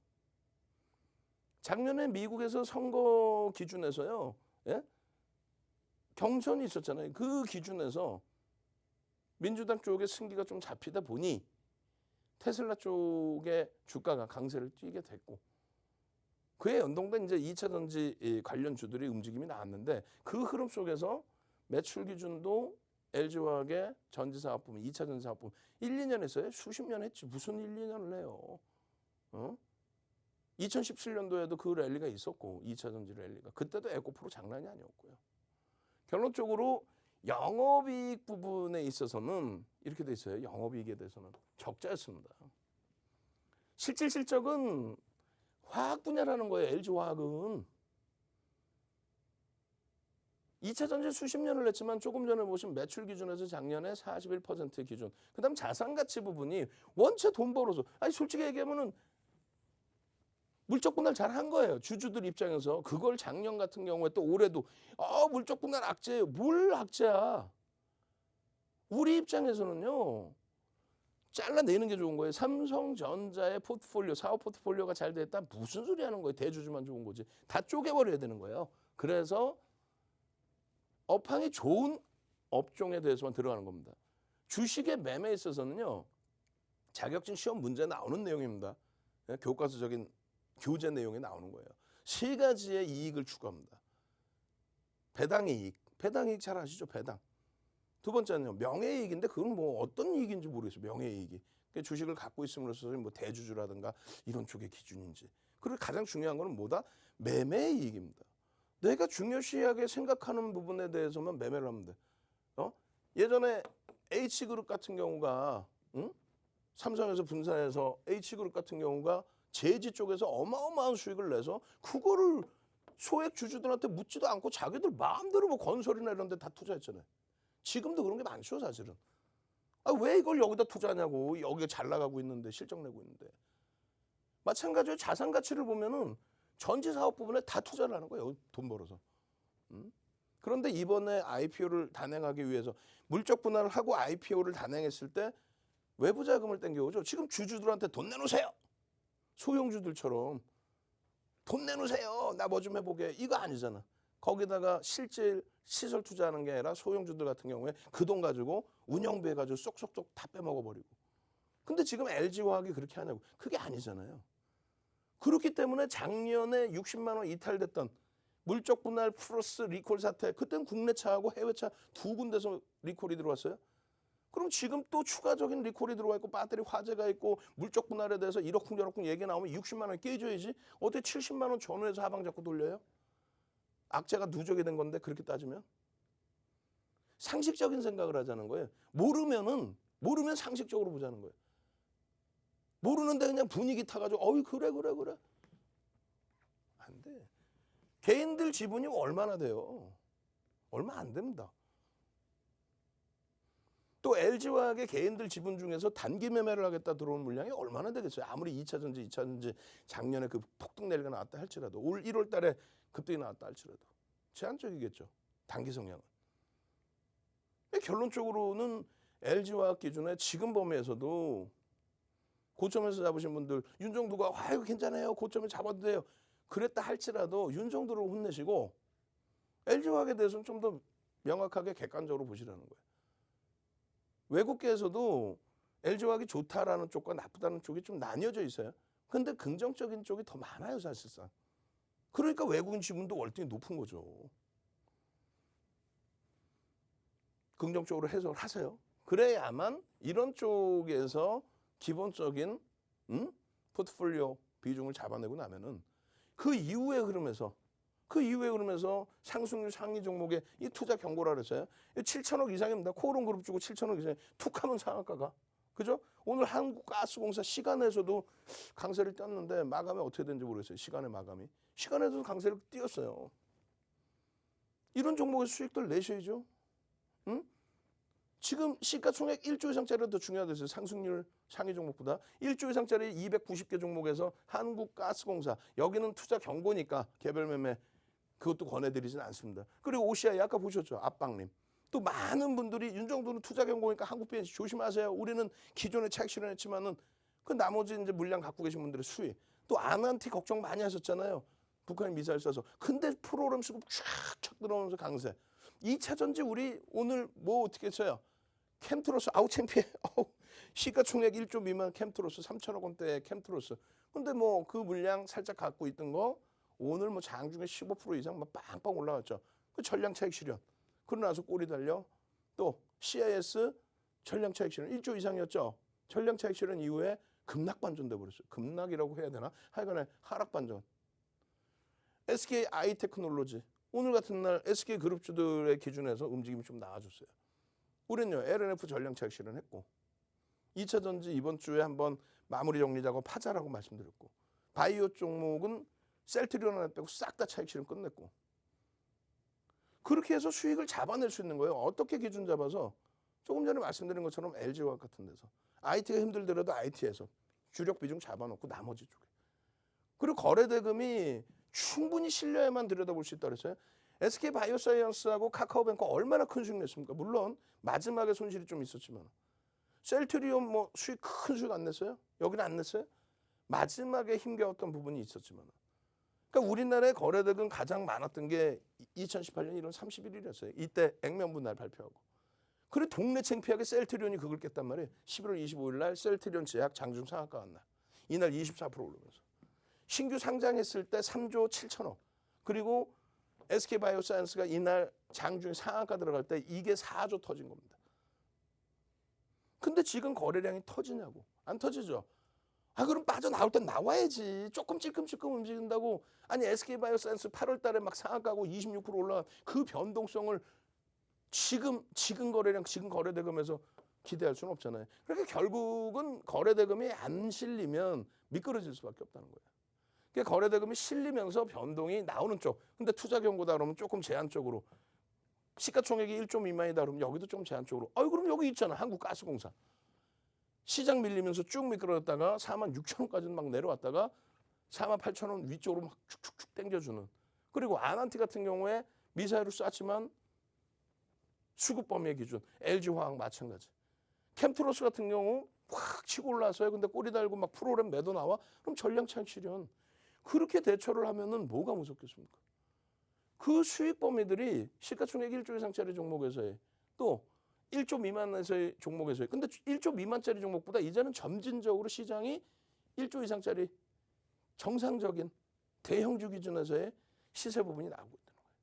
작년에 미국에서 선거 기준에서요, 경선이 있었잖아요. 그 기준에서 민주당 쪽의 승기가 좀 잡히다 보니 테슬라 쪽의 주가가 강세를 띠게 됐고, 그에 연동된 이제 2차 전지 관련 주들의 움직임이 나왔는데, 그 흐름 속에서 매출 기준도 LG화학의 전지사업 부분, 2차 전지사업 부분 1, 2년 했어요. 수십 년 했지. 무슨 1, 2년을 해요. 2017년도에도 그 랠리가 있었고, 2차 전지 랠리가. 그때도 에코프로 장난이 아니었고요. 결론적으로 영업이익 부분에 있어서는 이렇게 돼 있어요. 영업이익에 대해서는 적자였습니다. 실질 실적은 화학 분야라는 거예요. LG화학은. 2차 전지 수십 년을 했지만 조금 전에 보신 매출 기준에서 작년에 41% 기준. 그다음 자산 가치 부분이 원체 돈 벌어서, 아니 솔직히 얘기하면은 물적 분할 잘 한 거예요. 주주들 입장에서. 그걸 작년 같은 경우에 또 올해도 물적 분할 악재예요. 뭘 악재야? 우리 입장에서는요. 잘라내는 게 좋은 거예요. 삼성전자의 포트폴리오, 사업 포트폴리오가 잘 됐다. 무슨 소리 하는 거예요. 대주주만 좋은 거지. 다 쪼개버려야 되는 거예요. 그래서 업황이 좋은 업종에 대해서만 들어가는 겁니다. 주식의 매매에 있어서는요. 자격증 시험 문제 나오는 내용입니다. 교과서적인 교재 내용에 나오는 거예요. 세 가지의 이익을 추구합니다. 배당이익. 배당이익 잘 아시죠? 배당. 두 번째는요. 명예이익인데 그건 뭐 어떤 이익인지 모르겠어요. 명예이익이. 그러니까 주식을 갖고 있음으로써 뭐 대주주라든가 이런 쪽의 기준인지. 그리고 가장 중요한 거는 뭐다? 매매이익입니다. 내가 중요시하게 생각하는 부분에 대해서만 매매를 하면 돼. 예전에 H그룹 같은 경우가 삼성에서 분사해서 H그룹 같은 경우가 제지 쪽에서 어마어마한 수익을 내서 그거를 소액 주주들한테 묻지도 않고 자기들 마음대로 뭐 건설이나 이런 데 다 투자했잖아요. 지금도 그런 게 많죠, 사실은. 아, 왜 이걸 여기다 투자하냐고. 여기가 잘 나가고 있는데, 실적 내고 있는데. 마찬가지로 자산 가치를 보면은 전지 사업 부분에 다 투자를 하는 거예요. 돈 벌어서. 그런데 이번에 IPO를 단행하기 위해서 물적 분할을 하고 IPO를 단행했을 때 외부 자금을 땡겨오죠. 지금 주주들한테 돈 내놓으세요. 소형주들처럼 돈 내놓으세요. 나 뭐 좀 해보게. 이거 아니잖아. 거기다가 실제 시설 투자하는 게 아니라 소형주들 같은 경우에 그 돈 가지고 운영비 해가지고 쏙쏙쏙 다 빼먹어버리고. 근데 지금 LG화학이 그렇게 하냐고. 그게 아니잖아요. 그렇기 때문에 작년에 60만 원 이탈됐던 물적 분할 플러스 리콜 사태, 그때는 국내차하고 해외차 두 군데서 리콜이 들어왔어요. 그럼 지금 또 추가적인 리콜이 들어와 있고 배터리 화재가 있고 물적 분할에 대해서 이러쿵저러쿵 얘기 나오면 60만 원이 깨져야지. 어떻게 70만 원 전후에서 하방 잡고 돌려요? 악재가 누적이 된 건데 그렇게 따지면. 상식적인 생각을 하자는 거예요. 모르면 상식적으로 보자는 거예요. 모르는데 그냥 분위기 타가지고 어이 그래. 안 돼. 개인들 지분이 얼마나 돼요? 얼마 안 됩니다. 또 LG화학의 개인들 지분 중에서 단기 매매를 하겠다 들어온 물량이 얼마나 되겠어요? 아무리 2차전지 작년에 그 폭등 내리가 나왔다 할지라도 올 1월 달에 급등이 나왔다 할지라도 제한적이겠죠. 단기 성향은. 결론적으로는 LG화학 기준에 지금 범위에서도 고점에서 잡으신 분들 윤정두가 이거 괜찮아요. 고점에 잡아도 돼요. 그랬다 할지라도 윤정두를 혼내시고 LG화학에 대해서는 좀 더 명확하게 객관적으로 보시라는 거예요. 외국계에서도 LG화학이 좋다라는 쪽과 나쁘다는 쪽이 좀 나뉘어져 있어요. 근데 긍정적인 쪽이 더 많아요, 사실상. 그러니까 외국인 지분도 월등히 높은 거죠. 긍정적으로 해석을 하세요. 그래야만 이런 쪽에서 기본적인 포트폴리오 비중을 잡아내고 나면은 그 이후에 흐름에서 상승률 상위 종목에 이 투자 경고라 그랬어요. 7천억 이상입니다. 코오롱 그룹 주고 7천억 이상 툭 하면 상한가가. 그죠? 오늘 한국가스공사 시간에서도 강세를 띄었는데 마감이 어떻게 되는지 모르겠어요. 시간의 마감이. 시간에도 강세를 띄었어요. 이런 종목에서 수익들 내셔야죠. 응? 지금 시가총액 1조 이상짜리가 더 중요하겠어요. 상승률 상위 종목보다. 1조 이상짜리 290개 종목에서 한국가스공사. 여기는 투자 경고니까 개별 매매 그것도 권해드리진 않습니다. 그리고 OCI 아까 보셨죠. 압박님. 또 많은 분들이 윤정도는 투자 경고니까 한국 BNC 조심하세요. 우리는 기존에 차익 실현했지만은 그 나머지 이제 물량 갖고 계신 분들의 수익. 또 아난티 걱정 많이 하셨잖아요. 북한이 미사일 쏴서. 근데 프로그램 쓰고 촥촥 들어오면서 강세. 2차 전지 우리 오늘 뭐 어떻게 써요? 캠트로스 아우 창피해. 시가총액 1조 미만 캠트로스 3천억 원대 캠트로스. 근데 뭐 그 물량 살짝 갖고 있던 거 오늘 뭐 장중에 15% 이상 막 빵빵 올라갔죠. 그 전량 차익 실현. 그러고 나서 꼬리 달려 또 CIS 전량 차익 실현 1조 이상이었죠. 전량 차익 실현 이후에 급락 반전 돼 버렸어요. 급락이라고 해야 되나? 하여간에 하락 반전. SK 아이테크놀로지. 오늘 같은 날 SK 그룹주들의 기준에서 움직임이 좀 나아졌어요. 우리는요, LNF 전량 차익 실현했고 2차 전지 이번 주에 한번 마무리 정리 작업 하자라고 말씀드렸고 바이오 종목은 셀트리온 하나 빼고 싹 다 차익 실현 끝냈고 그렇게 해서 수익을 잡아낼 수 있는 거예요. 어떻게 기준 잡아서 조금 전에 말씀드린 것처럼 LG화학 같은 데서 IT가 힘들더라도 IT에서 주력 비중 잡아놓고 나머지 쪽에 그리고 거래대금이 충분히 실려야만 들여다볼 수 있다고 그랬어요. SK 바이오사이언스하고 카카오뱅크 얼마나 큰 수익 냈습니까? 물론 마지막에 손실이 좀 있었지만 셀트리온 뭐 수익 큰 수익 안 냈어요? 여기는 안 냈어요? 마지막에 힘겨웠던 부분이 있었지만 그러니까 우리나라의 거래대금 가장 많았던 게 2018년 1월 31일이었어요. 이때 액면분 날 발표하고. 그리고 동네 창피하게 셀트리온이 그걸 깼단 말이에요. 11월 25일 날 셀트리온 제약 장중 상한가 간 날. 이날 24% 오르면서. 신규 상장했을 때 3조 7천억. 그리고 SK바이오사이언스가 이날 장중에 상한가 들어갈 때 이게 4조 터진 겁니다. 근데 지금 거래량이 터지냐고. 안 터지죠. 그럼 빠져나올 땐 나와야지. 조금 찔끔찔끔 움직인다고. 아니 SK바이오사이언스 8월 달에 막 상한가고 26% 올라간 그 변동성을 지금 거래량, 지금 거래대금에서 기대할 수는 없잖아요. 그러니까 결국은 거래대금이 안 실리면 미끄러질 수밖에 없다는 거예요. 그러니까 거래대금이 실리면서 변동이 나오는 쪽. 근데 투자 경고다 그러면 조금 제한적으로 시가총액이 1조 미만이다 그러면 여기도 좀 제한적으로. 그럼 여기 있잖아. 한국가스공사. 시장 밀리면서 쭉 미끄러졌다가 46,000원까지는 막 내려왔다가 48,000원 위쪽으로 막 축축축 당겨주는. 그리고 아난티 같은 경우에 미사일을 쐈지만 수급 범위의 기준. LG화학 마찬가지. 캠트로스 같은 경우 확 치고 올라서요. 근데 꼬리 달고 막 프로그램 매도 나와. 그럼 전량차익 실현. 그렇게 대처를 하면은 뭐가 무섭겠습니까? 그 수익 범위들이 시가총액 1조 이상짜리 종목에서의 또 1조 미만에서의 종목에서의. 근데 1조 미만짜리 종목보다 이제는 점진적으로 시장이 1조 이상짜리 정상적인 대형주 기준에서의 시세 부분이 나오고 있다는 거예요.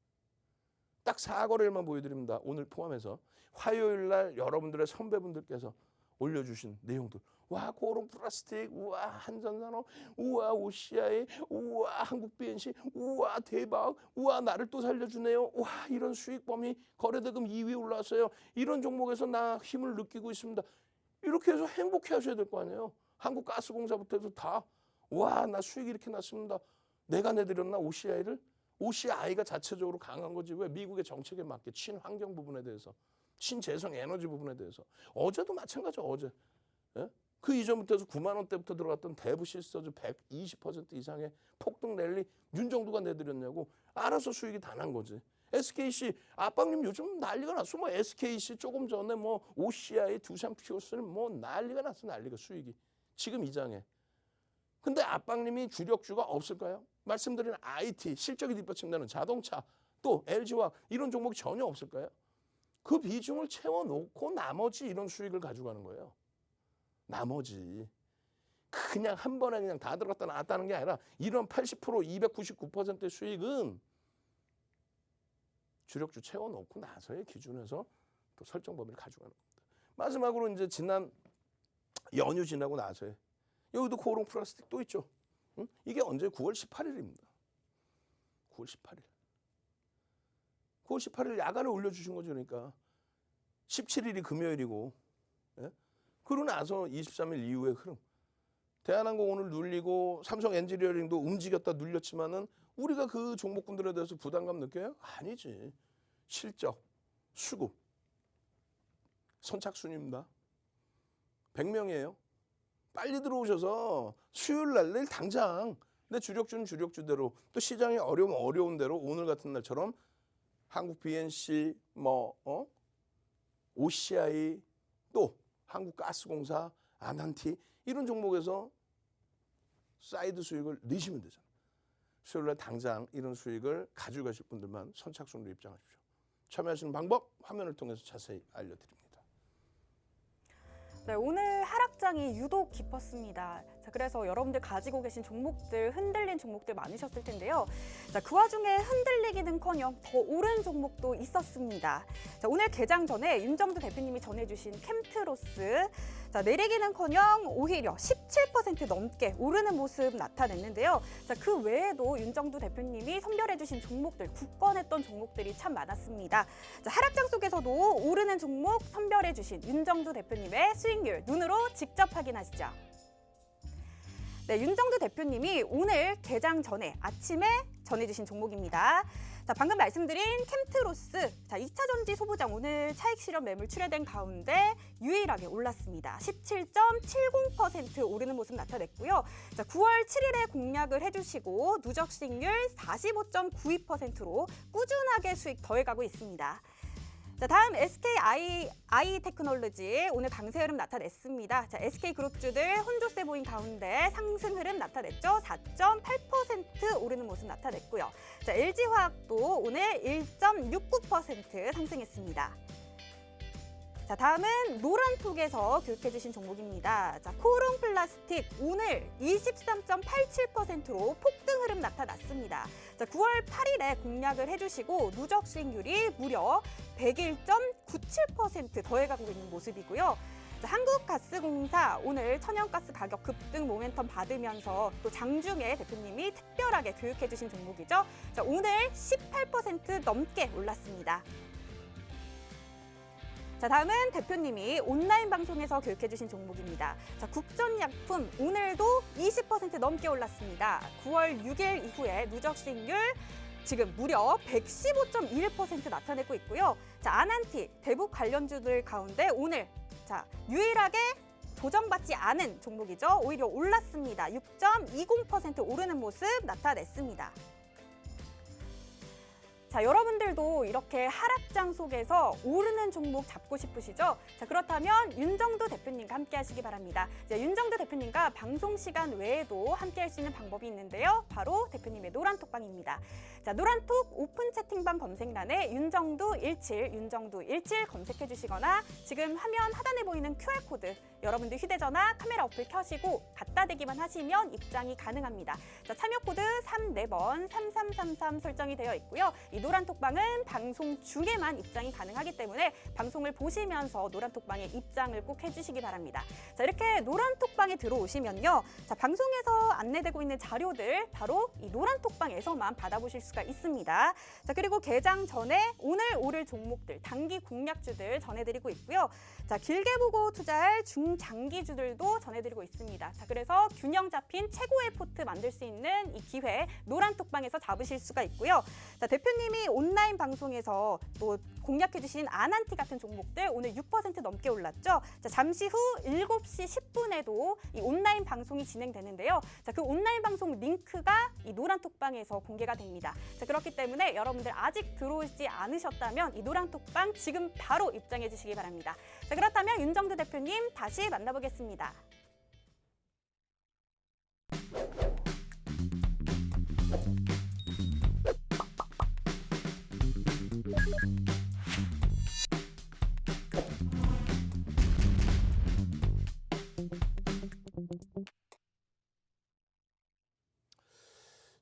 딱 4거래일만 보여드립니다. 오늘 포함해서. 화요일 날 여러분들의 선배분들께서 올려주신 내용들. 와, 고론 플라스틱, 우와, 한전산업, 우와, OCI, 우와, 한국 BNC, 우와, 대박, 우와, 나를 또 살려주네요. 와, 이런 수익 범위, 거래대금 2위 올라왔어요. 이런 종목에서 나 힘을 느끼고 있습니다. 이렇게 해서 행복해 하셔야 될 거 아니에요. 한국가스공사부터 해서 다, 와, 나 수익 이렇게 났습니다. 내가 내드렸나, OCI를? OCI가 자체적으로 강한 거지. 왜? 미국의 정책에 맞게 친환경 부분에 대해서, 신재생 에너지 부분에 대해서. 어제도 마찬가지죠, 어제. 예? 그 이전부터 해서 9만 원대부터 들어갔던 대부 시스터즈 120% 이상의 폭등 랠리 윤정두가 내드렸냐고. 알아서 수익이 다 난 거지. SKC, 아빵님 요즘 난리가 났어. 뭐 SKC 조금 전에 뭐 OCI, 두산피오스는 뭐 난리가 났어. 난리가 수익이. 지금 이 장에. 근데 아빵님이 주력주가 없을까요? 말씀드린 IT, 실적이 뒷받침되는 자동차, 또 LG화학 이런 종목이 전혀 없을까요? 그 비중을 채워놓고 나머지 이런 수익을 가져가는 거예요. 나머지. 그냥 한 번에 그냥 다 들어갔다 나왔다는 게 아니라 이런 80%, 299%의 수익은 주력주 채워놓고 나서의 기준에서 또 설정 범위를 가져가는 겁니다. 마지막으로 이제 지난 연휴 지나고 나서의 여기도 코오롱 플라스틱 또 있죠. 응? 이게 언제? 9월 18일입니다. 9월 18일. 9월 18일 야간에 올려주신 거죠. 그러니까 17일이 금요일이고, 예? 그러고 나서 23일 이후의 흐름. 대한항공 오늘 눌리고 삼성 엔지니어링도 움직였다 눌렸지만은 우리가 그 종목군들에 대해서 부담감 느껴요? 아니지. 실적, 수급, 선착순입니다. 100명이에요. 빨리 들어오셔서 수요일 날 내일 당장 내 주력주는 주력주대로 또 시장이 어려우면 어려운 대로 오늘 같은 날처럼 한국 BNC, OCI 또 한국가스공사, 아난티 이런 종목에서 사이드 수익을 내시면 되잖아요. 수요일 날 당장 이런 수익을 가져가실 분들만 선착순으로 입장하십시오. 참여하시는 방법 화면을 통해서 자세히 알려드립니다. 네, 오늘 하락장이 유독 깊었습니다. 자, 그래서 여러분들 가지고 계신 종목들, 흔들린 종목들 많으셨을 텐데요. 자, 그 와중에 흔들리기는커녕 더 오른 종목도 있었습니다. 자, 오늘 개장 전에 윤정두 대표님이 전해주신 캠트로스. 자, 내리기는커녕 오히려 17% 넘게 오르는 모습 나타냈는데요. 자, 그 외에도 윤정두 대표님이 선별해주신 종목들, 굳건했던 종목들이 참 많았습니다. 자, 하락장 속에서도 오르는 종목 선별해주신 윤정두 대표님의 수익률 눈으로 직접 확인하시죠. 네, 윤정두 대표님이 오늘 개장 전에 아침에 전해주신 종목입니다. 자, 방금 말씀드린 캠트로스. 자, 2차 전지 소부장 오늘 차익 실현 매물 출회된 가운데 유일하게 올랐습니다. 17.70% 오르는 모습 나타냈고요. 자, 9월 7일에 공략을 해주시고 누적 수익률 45.92%로 꾸준하게 수익 더해가고 있습니다. 자, 다음 SKI 테크놀로지 오늘 강세 흐름 나타냈습니다. 자, SK그룹주들 혼조세 보인 가운데 상승 흐름 나타냈죠. 4.8% 오르는 모습 나타냈고요. 자, LG화학도 오늘 1.69% 상승했습니다. 자, 다음은 노란톡에서 교육해주신 종목입니다. 자, 코오롱 플라스틱 오늘 23.87%로 폭등 흐름 나타났습니다. 자, 9월 8일에 공략을 해주시고 누적 수익률이 무려 101.97% 더해가고 있는 모습이고요. 자, 한국가스공사 오늘 천연가스 가격 급등 모멘텀 받으면서 또 장중에 대표님이 특별하게 교육해주신 종목이죠. 자, 오늘 18% 넘게 올랐습니다. 자, 다음은 대표님이 온라인 방송에서 교육해주신 종목입니다. 자, 국전약품 오늘도 20% 넘게 올랐습니다. 9월 6일 이후에 누적 수익률 지금 무려 115.21% 나타내고 있고요. 자, 아난티, 대북 관련주들 가운데 오늘 자, 유일하게 조정받지 않은 종목이죠. 오히려 올랐습니다. 6.20% 오르는 모습 나타냈습니다. 자, 여러분들도 이렇게 하락장 속에서 오르는 종목 잡고 싶으시죠? 자, 그렇다면 윤정두 대표님과 함께 하시기 바랍니다. 자, 윤정두 대표님과 방송 시간 외에도 함께 할 수 있는 방법이 있는데요. 바로 대표님의 노란톡방입니다. 자, 노란톡 오픈 채팅방 검색란에 윤정두 17, 윤정두 17 검색해 주시거나 지금 화면 하단에 보이는 QR코드 여러분들 휴대전화 카메라 어플 켜시고 갖다 대기만 하시면 입장이 가능합니다. 자, 참여 코드 34번 3333 설정이 되어 있고요. 이 노란톡방은 방송 중에만 입장이 가능하기 때문에 방송을 보시면서 노란톡방에 입장을 꼭 해주시기 바랍니다. 자, 이렇게 노란톡방에 들어오시면요. 자, 방송에서 안내되고 있는 자료들 바로 이 노란톡방에서만 받아보실 수가 있습니다. 자, 그리고 개장 전에 오늘 오를 종목들, 단기 공략주들 전해드리고 있고요. 자, 길게 보고 투자할 중장기주들도 전해드리고 있습니다. 자, 그래서 균형 잡힌 최고의 포트 만들 수 있는 이 기회 노란톡방에서 잡으실 수가 있고요. 자, 대표님이 온라인 방송에서 또 공략해주신 아난티 같은 종목들 오늘 6% 넘게 올랐죠. 자, 잠시 후 7시 10분에도 이 온라인 방송이 진행되는데요. 자, 그 온라인 방송 링크가 이 노란톡방에서 공개가 됩니다. 자, 그렇기 때문에 여러분들 아직 들어오지 않으셨다면 이 노란톡방 지금 바로 입장해 주시기 바랍니다. 자, 그렇다면 윤정두 대표님 다시 만나보겠습니다.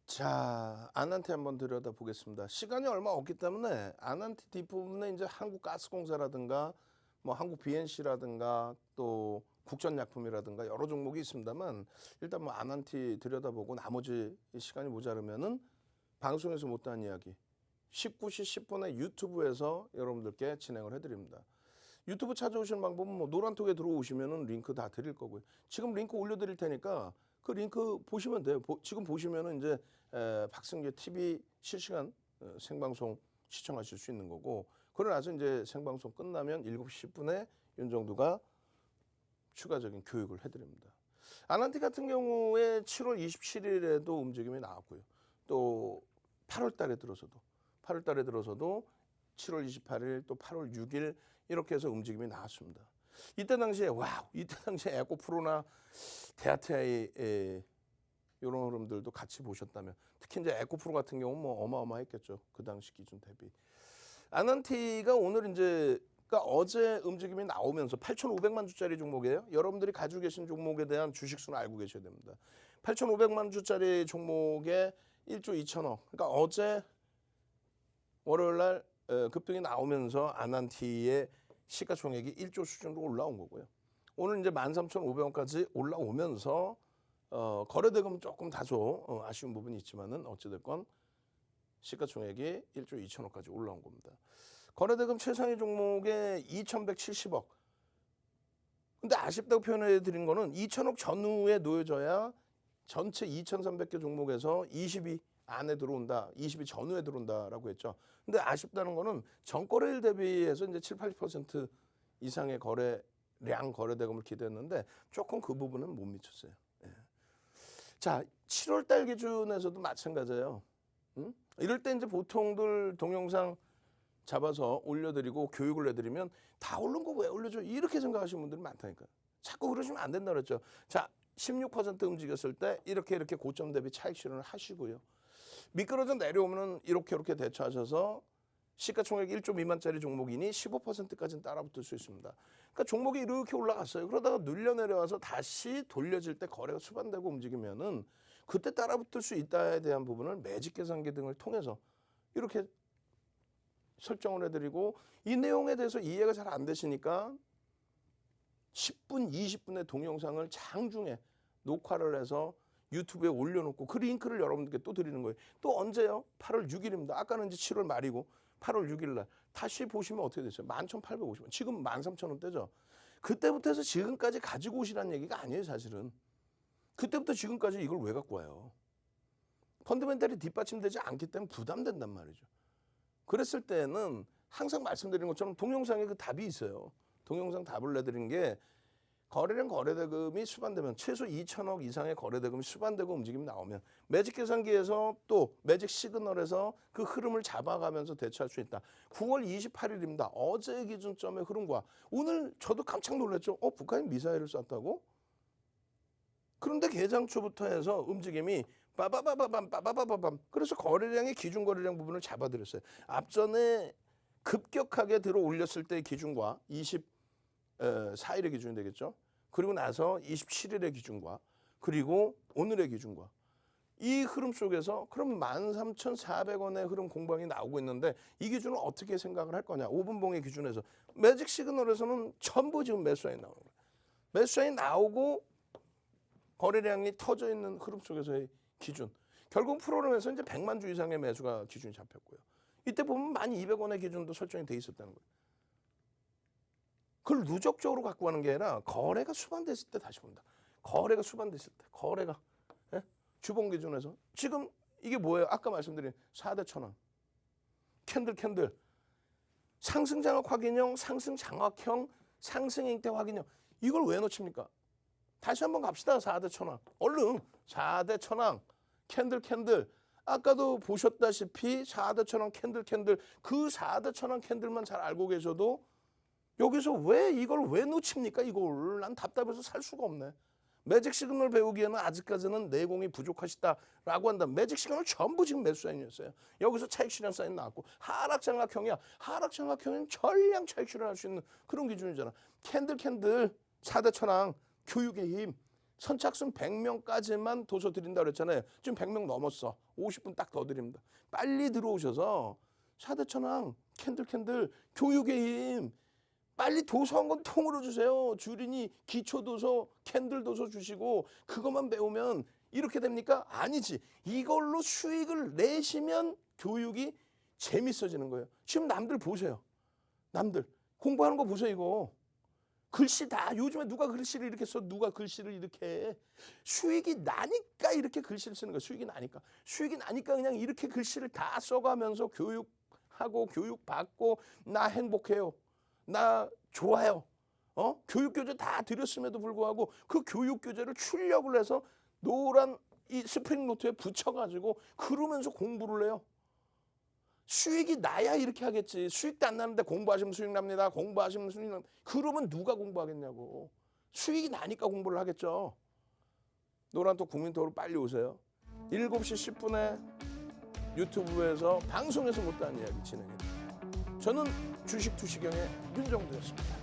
자, 아난티 한번 들여다보겠습니다. 시간이 얼마 없기 때문에 아난티 뒷부분에 이제 한국가스공사라든가 뭐 한국 BNC라든가 또 국전약품이라든가 여러 종목이 있습니다만 일단 뭐 아난티 들여다보고 나머지 시간이 모자르면은 방송에서 못한 이야기 19시 10분에 유튜브에서 여러분들께 진행을 해드립니다. 유튜브 찾아오시는 방법은 뭐 노란톡에 들어오시면은 링크 다 드릴 거고요. 지금 링크 올려드릴 테니까 그 링크 보시면 돼요. 지금 보시면은 이제 박승재 TV 실시간 생방송 시청하실 수 있는 거고, 그러고 나서 이제 생방송 끝나면 7시 10분에 윤정두가 추가적인 교육을 해드립니다. 아난티 같은 경우에 7월 27일에도 움직임이 나왔고요. 또 8월 달에 들어서도 7월 28일 또 8월 6일 이렇게 해서 움직임이 나왔습니다. 이때 당시에 에코프로나 대아티아이 이런 흐름들도 같이 보셨다면, 특히 이제 에코프로 같은 경우는 뭐 어마어마했겠죠. 그 당시 기준 대비. 아난티가 오늘 이제 그러니까 어제 움직임이 나오면서 8,500만 주짜리 종목이에요. 여러분들이 가지고 계신 종목에 대한 주식수는 알고 계셔야 됩니다. 8,500만 주짜리 종목에 1조 2천억. 그러니까 어제 월요일 날 급등이 나오면서 아난티의 시가총액이 1조 수준으로 올라온 거고요. 오늘 이제 13,500원까지 올라오면서 거래대금 조금 다소 아쉬운 부분이 있지만은 어찌됐건 시가총액이 1조 2천억까지 올라온 겁니다. 거래대금 최상위 종목에 2,170억. 근데 아쉽다고 표현해 드린 거는 2천억 전후에 놓여져야 전체 2,300개 종목에서 20위 안에 들어온다, 20위 전후에 들어온다라고 했죠. 근데 아쉽다는 거는 전거래일 대비해서 이제 7, 80% 이상의 거래대금을 기대했는데 조금 그 부분은 못 미쳤어요. 예. 자, 7월 달 기준에서도 마찬가지예요. 이럴 때 이제 보통들 동영상 잡아서 올려드리고 교육을 해드리면 다 오른 거 왜 올려줘? 이렇게 생각하시는 분들이 많다니까요. 자꾸 그러시면 안 된다 그랬죠. 자, 16% 움직였을 때 이렇게 고점 대비 차익 실현을 하시고요. 미끄러져 내려오면 이렇게 대처하셔서 시가총액 1조 미만짜리 종목이니 15%까지는 따라붙을 수 있습니다. 그러니까 종목이 이렇게 올라갔어요. 그러다가 눌려 내려와서 다시 돌려질 때 거래가 수반되고 움직이면은 그때 따라붙을 수 있다에 대한 부분을 매직 계산기 등을 통해서 이렇게 설정을 해드리고, 이 내용에 대해서 이해가 잘 안 되시니까 10분, 20분의 동영상을 장중에 녹화를 해서 유튜브에 올려놓고 그 링크를 여러분들께 또 드리는 거예요. 또 언제요? 8월 6일입니다. 아까는 이제 7월 말이고 8월 6일 날 다시 보시면 어떻게 됐어요? 11,850원. 지금 13,000원대죠. 그때부터 해서 지금까지 가지고 오시라는 얘기가 아니에요, 사실은. 그때부터 지금까지 이걸 왜 갖고 와요? 펀더멘털이 뒷받침되지 않기 때문에 부담된단 말이죠. 그랬을 때는 항상 말씀드린 것처럼 동영상에 그 답이 있어요. 동영상 답을 내드린 게 거래량 거래대금이 수반되면 최소 2천억 이상의 거래대금이 수반되고 움직임이 나오면 매직 계산기에서 또 매직 시그널에서 그 흐름을 잡아가면서 대처할 수 있다. 9월 28일입니다. 어제의 기준점의 흐름과 오늘 저도 깜짝 놀랐죠. 북한이 미사일을 쐈다고? 그런데 개장 초부터 해서 움직임이 빠바바바밤. 그래서 거래량의 기준 거래량 부분을 잡아드렸어요. 앞전에 급격하게 들어 올렸을 때의 기준과 24일의 기준이 되겠죠. 그리고 나서 27일의 기준과 그리고 오늘의 기준과 이 흐름 속에서 그럼 13,400원의 흐름 공방이 나오고 있는데 이 기준을 어떻게 생각을 할 거냐. 5분봉의 기준에서 매직 시그널에서는 전부 지금 매수사인이 나오는 거예요. 매수사인이 나오고 거래량이 터져 있는 흐름 속에서의 기준. 결국 프로그램에서 이제 100만 주 이상의 매수가 기준이 잡혔고요. 이때 보면 1,200원의 기준도 설정이 돼 있었다는 거예요. 그걸 누적적으로 갖고 가는 게 아니라 거래가 수반됐을 때 다시 본다. 거래가 수반됐을 때. 거래가. 예? 주봉 기준에서. 지금 이게 뭐예요? 아까 말씀드린 4대 1,000원. 캔들. 상승 장악 확인형, 상승 장악형, 상승 행태 확인형. 이걸 왜 놓칩니까? 다시 한번 갑시다. 4대 1,000원. 얼른 4대 1,000원. 캔들. 아까도 보셨다시피 4대 1,000원 캔들. 그 4대 1,000원 캔들만 잘 알고 계셔도 여기서 왜 이걸 왜 놓칩니까? 이걸 난 답답해서 살 수가 없네. 매직 시그널 배우기에는 아직까지는 내공이 부족하시다라고 한다면 매직 시그널 전부 지금 매수 사인이었어요. 여기서 차익 실현 사인 나왔고 하락 장악형이야. 하락 장악형은 전량 차익 실현할 수 있는 그런 기준이잖아. 캔들 4대 1,000원 교육의 힘. 선착순 100명까지만 도서 드린다고 그랬잖아요. 지금 100명 넘었어. 50분 딱 더 드립니다. 빨리 들어오셔서 4대 1,000원 캔들 교육의 힘. 빨리 도서 한 권 통으로 주세요. 주린이 기초도서, 캔들도서 주시고 그것만 배우면 이렇게 됩니까? 아니지. 이걸로 수익을 내시면 교육이 재밌어지는 거예요. 지금 남들 보세요. 남들 공부하는 거 보세요. 이거. 글씨 다 요즘에 누가 글씨를 이렇게 써? 누가 글씨를 이렇게 해? 수익이 나니까 이렇게 글씨를 쓰는 거예요. 수익이 나니까 그냥 이렇게 글씨를 다 써가면서 교육하고 교육받고 나 행복해요. 나 좋아요. 교육교재 다 드렸음에도 불구하고 그 교육교재를 출력을 해서 노란 이 스프링 노트에 붙여가지고 그러면서 공부를 해요. 수익이 나야 이렇게 하겠지. 수익도 안 나는데 공부하시면 수익 납니다. 공부하시면 수익 납니다. 그러면 누가 공부하겠냐고. 수익이 나니까 공부를 하겠죠. 노란톡 국민톡으로 빨리 오세요. 7시 10분에 유튜브에서 방송에서 못다한 이야기 진행해드립니다. 저는 주식 투시경의 윤정두였습니다.